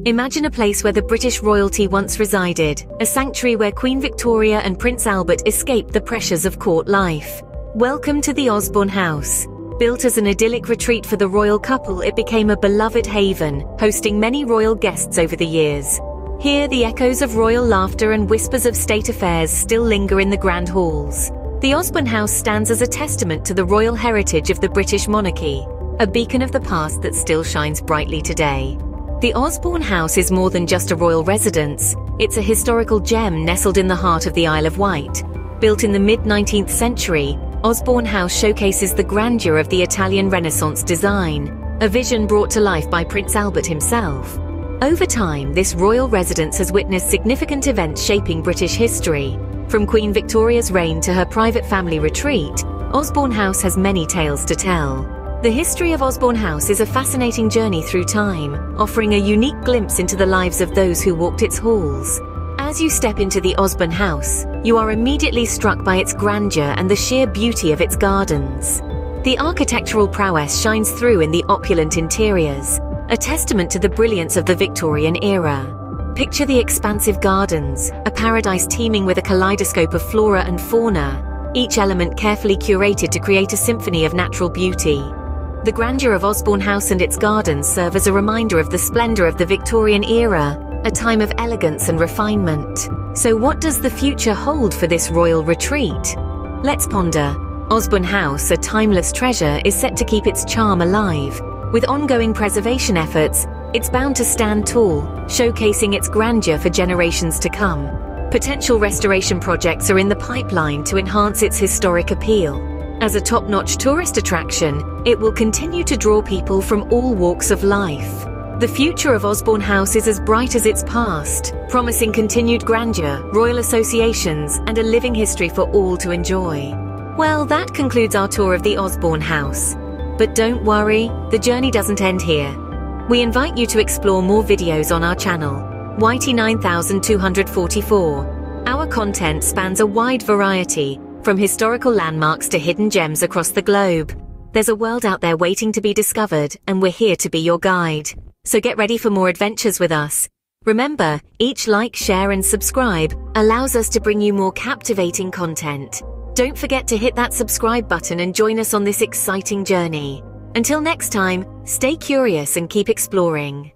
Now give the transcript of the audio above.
Imagine a place where the British royalty once resided, a sanctuary where Queen Victoria and Prince Albert escaped the pressures of court life. Welcome to the Osborne House. Built as an idyllic retreat for the royal couple, it became a beloved haven, hosting many royal guests over the years. Here, the echoes of royal laughter and whispers of state affairs still linger in the grand halls. The Osborne House stands as a testament to the royal heritage of the British monarchy, a beacon of the past that still shines brightly today. The Osborne House is more than just a royal residence. It's a historical gem nestled in the heart of the Isle of Wight. Built in the mid-19th century, Osborne House showcases the grandeur of the Italian Renaissance design, a vision brought to life by Prince Albert himself. Over time, this royal residence has witnessed significant events shaping British history. From Queen Victoria's reign to her private family retreat, Osborne House has many tales to tell. The history of Osborne House is a fascinating journey through time, offering a unique glimpse into the lives of those who walked its halls. As you step into the Osborne House, you are immediately struck by its grandeur and the sheer beauty of its gardens. The architectural prowess shines through in the opulent interiors, a testament to the brilliance of the Victorian era. Picture the expansive gardens, a paradise teeming with a kaleidoscope of flora and fauna, each element carefully curated to create a symphony of natural beauty. The grandeur of Osborne House and its gardens serve as a reminder of the splendor of the Victorian era, a time of elegance and refinement. So what does the future hold for this royal retreat? Let's ponder. Osborne House, a timeless treasure, is set to keep its charm alive. With ongoing preservation efforts, it's bound to stand tall, showcasing its grandeur for generations to come. Potential restoration projects are in the pipeline to enhance its historic appeal. As a top-notch tourist attraction, it will continue to draw people from all walks of life. The future of Osborne House is as bright as its past, promising continued grandeur, royal associations, and a living history for all to enjoy. Well, that concludes our tour of the Osborne House. But don't worry, the journey doesn't end here. We invite you to explore more videos on our channel, Whitey 9244. Our content spans a wide variety, from historical landmarks to hidden gems across the globe. There's a world out there waiting to be discovered, and we're here to be your guide. So get ready for more adventures with us. Remember, each like, share, and subscribe allows us to bring you more captivating content. Don't forget to hit that subscribe button and join us on this exciting journey. Until next time, stay curious and keep exploring.